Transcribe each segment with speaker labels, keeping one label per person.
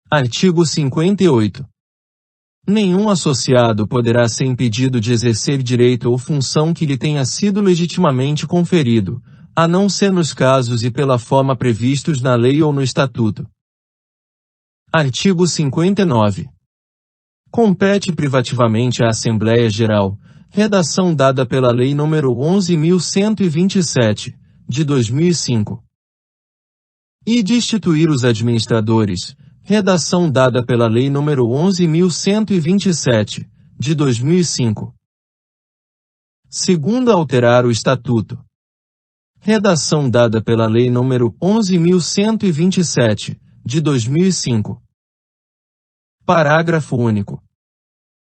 Speaker 1: Artigo 58. Nenhum associado poderá ser impedido de exercer direito ou função que lhe tenha sido legitimamente conferido, a não ser nos casos e pela forma previstos na lei ou no estatuto. Artigo 59. Compete privativamente à Assembleia Geral, redação dada pela Lei nº 11.127, de 2005. E destituir os administradores, redação dada pela Lei nº 11.127, de 2005. Segunda, alterar o Estatuto. Redação dada pela Lei nº 11.127, de 2005. Parágrafo único.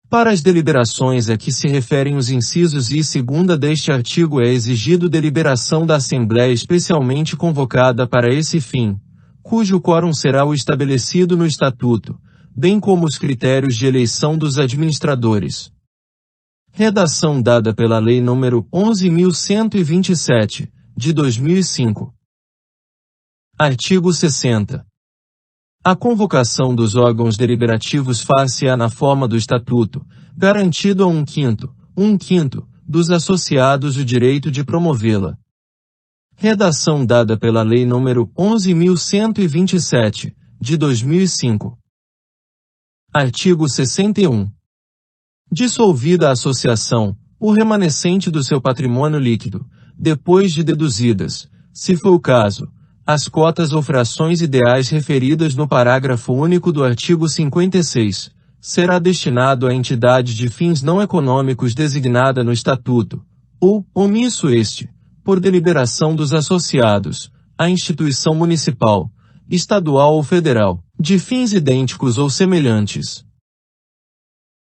Speaker 1: Para as deliberações a que se referem os incisos I e segunda deste artigo é exigido deliberação da Assembleia especialmente convocada para esse fim, cujo quórum será o estabelecido no Estatuto, bem como os critérios de eleição dos administradores. Redação dada pela Lei nº 11.127, de 2005. Artigo 60. A convocação dos órgãos deliberativos far-se-á na forma do Estatuto, garantido a um quinto, dos associados o direito de promovê-la. Redação dada pela Lei nº 11.127, de 2005. Artigo 61. Dissolvida a associação, o remanescente do seu patrimônio líquido, depois de deduzidas, se for o caso, as cotas ou frações ideais referidas no parágrafo único do artigo 56, será destinado à entidade de fins não econômicos designada no Estatuto, ou, omisso este, por deliberação dos associados, à instituição municipal, estadual ou federal, de fins idênticos ou semelhantes.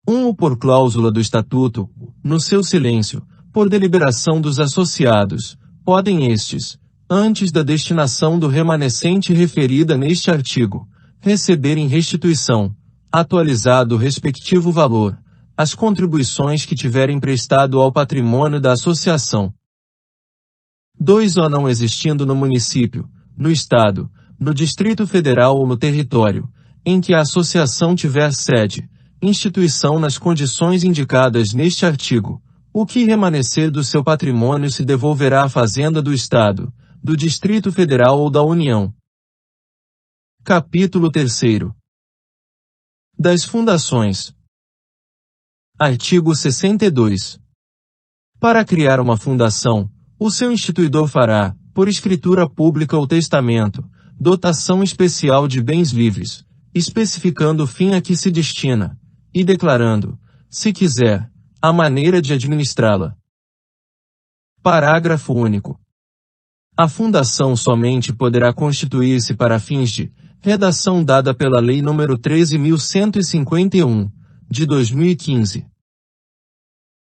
Speaker 1: Ou por cláusula do Estatuto, no seu silêncio, por deliberação dos associados, podem estes, antes da destinação do remanescente referida neste artigo, receber em restituição, atualizado o respectivo valor, as contribuições que tiverem prestado ao patrimônio da associação. 2. Ou não existindo no município, no Estado, no Distrito Federal ou no território, em que a associação tiver sede, instituição nas condições indicadas neste artigo, o que remanescer do seu patrimônio se devolverá à Fazenda do Estado, do Distrito Federal ou da União. Capítulo 3. Das fundações. Artigo 62. Para criar uma fundação, o seu instituidor fará, por escritura pública ou testamento, dotação especial de bens livres, especificando o fim a que se destina, e declarando, se quiser, a maneira de administrá-la. Parágrafo único. A fundação somente poderá constituir-se para fins de redação dada pela Lei nº 13.151, de 2015.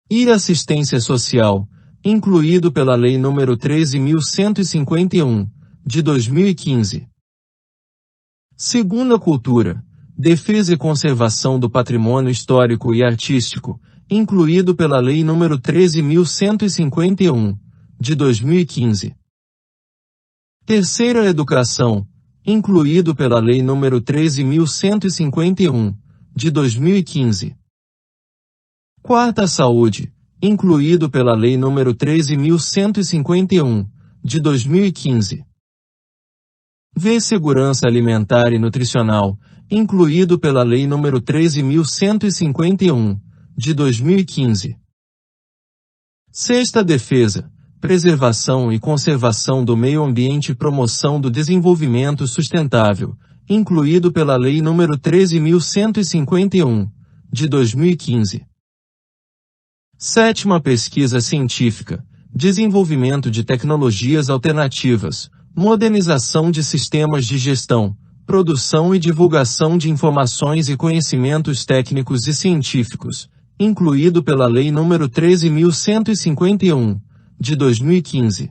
Speaker 1: E assistência social, incluído pela Lei nº 13.151, de 2015. Segunda, cultura, defesa e conservação do patrimônio histórico e artístico, incluído pela Lei nº 13.151, de 2015. Terceira, educação, incluído pela Lei nº 13.151, de 2015. Quarta, saúde, incluído pela Lei nº 13.151, de 2015. V. Segurança alimentar e nutricional, incluído pela Lei nº 13.151, de 2015. Sexta, defesa, preservação e conservação do meio ambiente e promoção do desenvolvimento sustentável, incluído pela Lei nº 13.151, de 2015. Sétima, pesquisa científica, desenvolvimento de tecnologias alternativas, modernização de sistemas de gestão, produção e divulgação de informações e conhecimentos técnicos e científicos, incluído pela Lei nº 13.151, de 2015.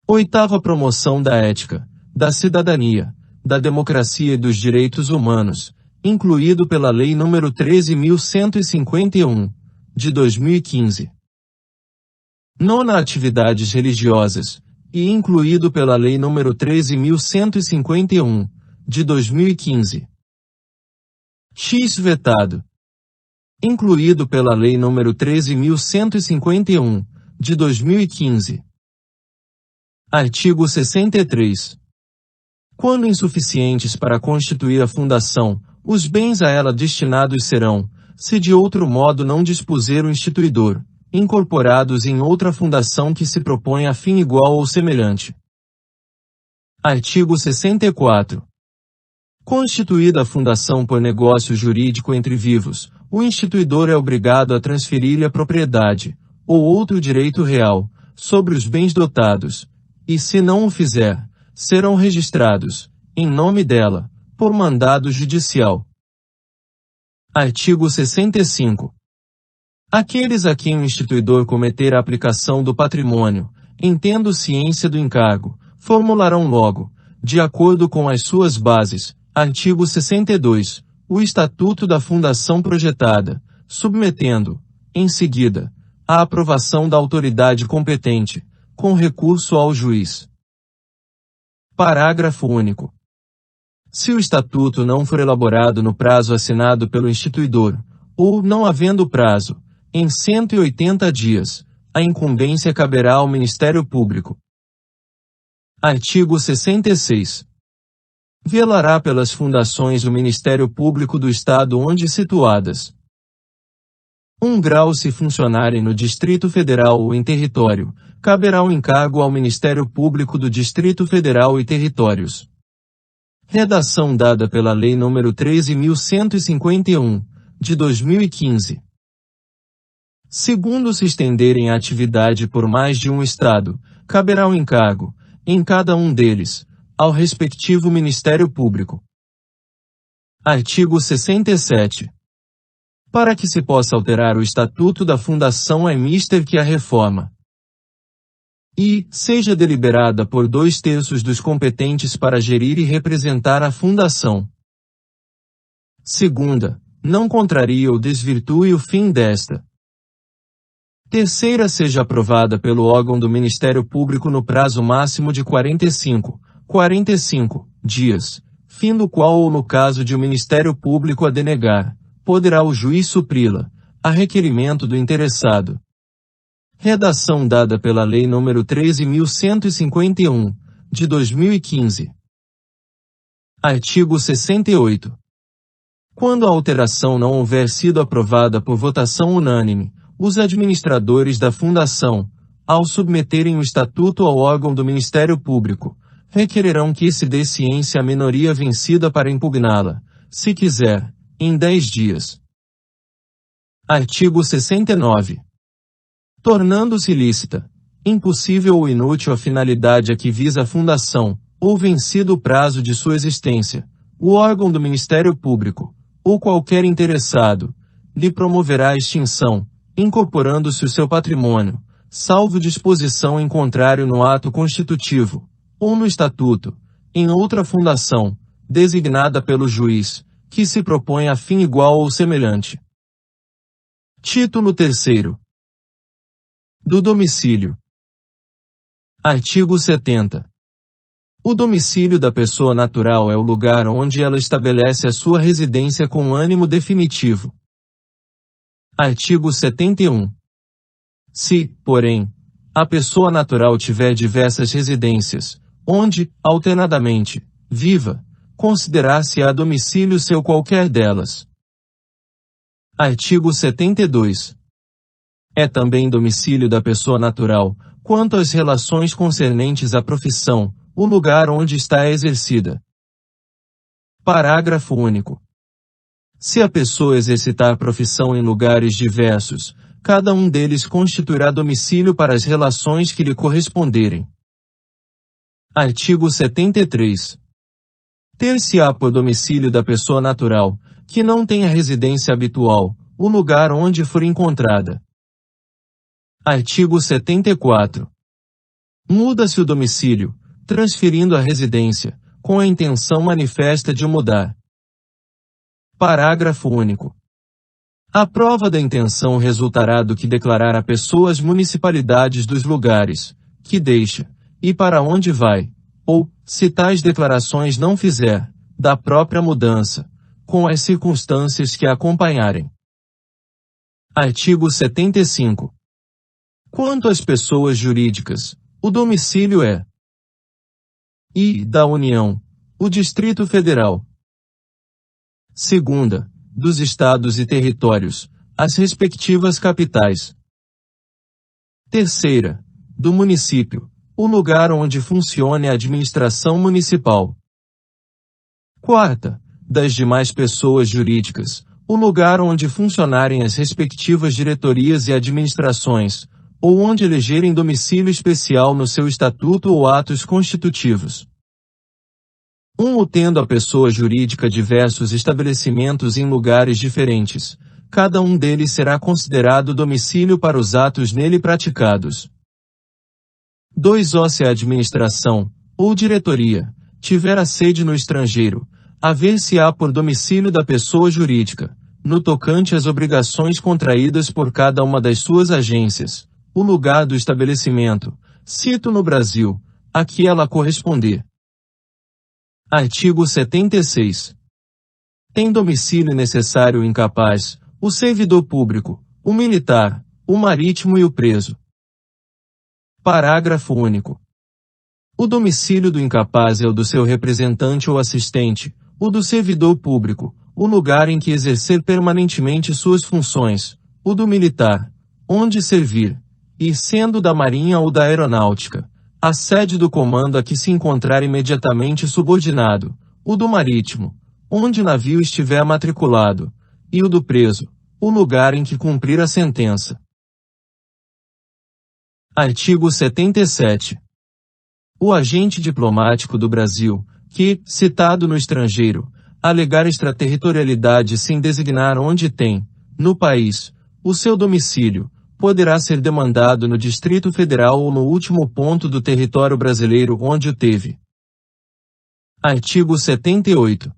Speaker 1: Oitava, promoção da ética, da cidadania, da democracia e dos direitos humanos, incluído pela Lei nº 13.151, de 2015. Nona, atividades religiosas, e incluído pela Lei nº 13.151, de 2015. X vetado. Incluído pela Lei nº 13.151, de 2015. Artigo 63. Quando insuficientes para constituir a fundação, os bens a ela destinados serão, se de outro modo não dispuser o instituidor, incorporados em outra fundação que se propõe a fim igual ou semelhante. Artigo 64. Constituída a fundação por negócio jurídico entre vivos, o instituidor é obrigado a transferir-lhe a propriedade, ou outro direito real, sobre os bens dotados, e se não o fizer, serão registrados, em nome dela, por mandado judicial. Artigo 65. Aqueles a quem o instituidor cometer a aplicação do patrimônio, em tendo ciência do encargo, formularão logo, de acordo com as suas bases, artigo 62, o estatuto da fundação projetada, submetendo, em seguida, à aprovação da autoridade competente, com recurso ao juiz. Parágrafo único. Se o estatuto não for elaborado no prazo assinado pelo instituidor, ou, não havendo prazo, em 180 dias, a incumbência caberá ao Ministério Público. Artigo 66. Velará pelas fundações o Ministério Público do Estado onde situadas. 1 grau se funcionarem no Distrito Federal ou em território, caberá o encargo ao Ministério Público do Distrito Federal e Territórios. Redação dada pela Lei nº 13.151, de 2015. Segundo se estenderem a atividade por mais de um Estado, caberá o encargo, em cada um deles, ao respectivo Ministério Público. Artigo 67. Para que se possa alterar o Estatuto da Fundação é mister que a reforma e seja deliberada por 2/3 dos competentes para gerir e representar a Fundação. Segunda, não contraria ou desvirtue o fim desta. Terceira, seja aprovada pelo órgão do Ministério Público no prazo máximo de 45 dias, fim do qual ou no caso de o Ministério Público a denegar, poderá o juiz supri-la, a requerimento do interessado. Redação dada pela Lei nº 13.151, de 2015. Artigo 68. Quando a alteração não houver sido aprovada por votação unânime, os administradores da Fundação, ao submeterem o Estatuto ao órgão do Ministério Público, requererão que se dê ciência à minoria vencida para impugná-la, se quiser, em 10 dias. Artigo 69. Tornando-se ilícita, impossível ou inútil a finalidade a que visa a Fundação, ou vencido o prazo de sua existência, o órgão do Ministério Público, ou qualquer interessado, lhe promoverá a extinção, incorporando-se o seu patrimônio, salvo disposição em contrário no ato constitutivo, ou no estatuto, em outra fundação, designada pelo juiz, que se propõe a fim igual ou semelhante. Título 3º. Do domicílio. Artigo 70. O domicílio da pessoa natural é o lugar onde ela estabelece a sua residência com ânimo definitivo. Artigo 71. Se, porém, a pessoa natural tiver diversas residências, onde, alternadamente, viva, considerar-se-á domicílio seu qualquer delas. Artigo 72. É também domicílio da pessoa natural, quanto às relações concernentes à profissão, o lugar onde está exercida. Parágrafo único. Se a pessoa exercitar profissão em lugares diversos, cada um deles constituirá domicílio para as relações que lhe corresponderem. Artigo 73. Ter-se-á por domicílio da pessoa natural, que não tenha residência habitual, o lugar onde for encontrada. Artigo 74. Muda-se o domicílio, transferindo a residência, com a intenção manifesta de o mudar. Parágrafo único. A prova da intenção resultará do que declarar a pessoa as municipalidades dos lugares, que deixa, e para onde vai, ou, se tais declarações não fizer, da própria mudança, com as circunstâncias que a acompanharem. Artigo 75. Quanto às pessoas jurídicas, o domicílio é: I. Da União, o Distrito Federal. Segunda, dos estados e territórios, as respectivas capitais. Terceira, do município, o lugar onde funcione a administração municipal. Quarta, das demais pessoas jurídicas, o lugar onde funcionarem as respectivas diretorias e administrações, ou onde elegerem domicílio especial no seu estatuto ou atos constitutivos. Tendo a pessoa jurídica diversos estabelecimentos em lugares diferentes, cada um deles será considerado domicílio para os atos nele praticados. 2. Se a administração, ou diretoria, tiver a sede no estrangeiro, haver-se-á por domicílio da pessoa jurídica, no tocante às obrigações contraídas por cada uma das suas agências, o lugar do estabelecimento, cito no Brasil, a que ela corresponder. Artigo 76. Tem domicílio necessário o incapaz, o servidor público, o militar, o marítimo e o preso. Parágrafo único. O domicílio do incapaz é o do seu representante ou assistente, o do servidor público, o lugar em que exercer permanentemente suas funções, o do militar, onde servir, e, sendo da Marinha ou da Aeronáutica, a sede do comando a que se encontrar imediatamente subordinado, o do marítimo, onde o navio estiver matriculado, e o do preso, o lugar em que cumprir a sentença. Artigo 77. O agente diplomático do Brasil, que, citado no estrangeiro, alegar extraterritorialidade sem designar onde tem, no país, o seu domicílio, poderá ser demandado no Distrito Federal ou no último ponto do território brasileiro onde o teve. Artigo 78.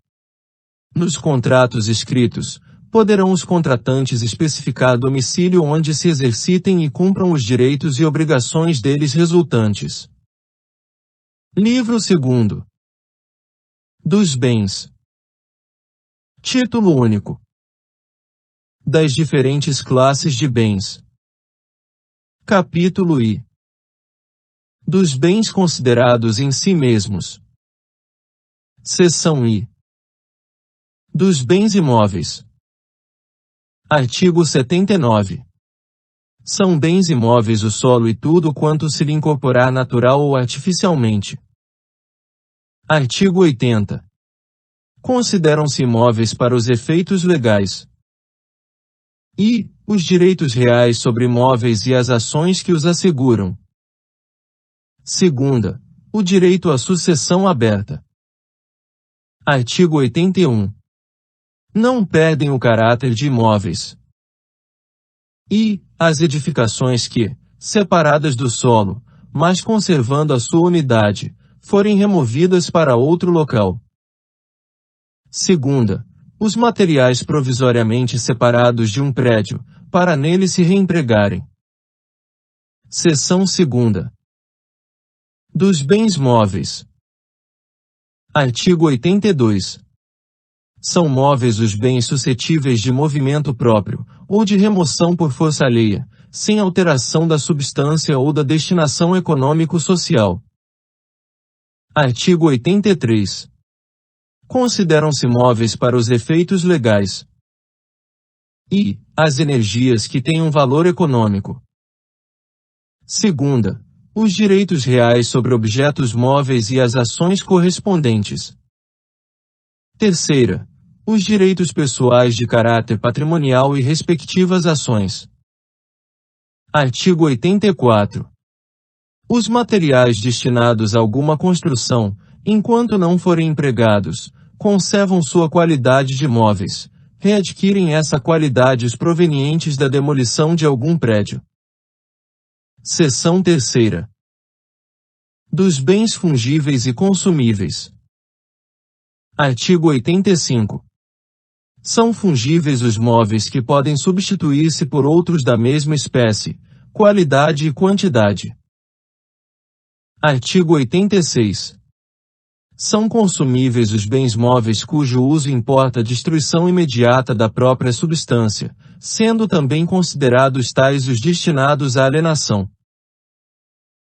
Speaker 1: Nos contratos escritos, poderão os contratantes especificar domicílio onde se exercitem e cumpram os direitos e obrigações deles resultantes. Livro 2º. Dos bens. Título único. Das diferentes classes de bens. Capítulo I. Dos bens considerados em si mesmos. Seção I. Dos bens imóveis. Artigo 79. São bens imóveis o solo e tudo quanto se lhe incorporar natural ou artificialmente. Artigo 80. Consideram-se imóveis para os efeitos legais. I. Os direitos reais sobre imóveis e as ações que os asseguram. Segunda. O direito à sucessão aberta. Artigo 81. Não perdem o caráter de imóveis. I. As edificações que, separadas do solo, mas conservando a sua unidade, forem removidas para outro local. Segunda. Os materiais provisoriamente separados de um prédio, para nele se reempregarem. Seção 2ª. Dos bens móveis. Artigo 82. São móveis os bens suscetíveis de movimento próprio, ou de remoção por força alheia, sem alteração da substância ou da destinação econômico-social. Artigo 83. Consideram-se móveis para os efeitos legais. I. As energias que têm um valor econômico. Segunda. Os direitos reais sobre objetos móveis e as ações correspondentes. Terceira. Os direitos pessoais de caráter patrimonial e respectivas ações. Artigo 84. Os materiais destinados a alguma construção, enquanto não forem empregados, conservam sua qualidade de móveis, readquirem essa qualidade os provenientes da demolição de algum prédio. Seção 3ª. Dos bens fungíveis e consumíveis. Artigo 85. São fungíveis os móveis que podem substituir-se por outros da mesma espécie, qualidade e quantidade. Artigo 86. São consumíveis os bens móveis cujo uso importa a destruição imediata da própria substância, sendo também considerados tais os destinados à alienação.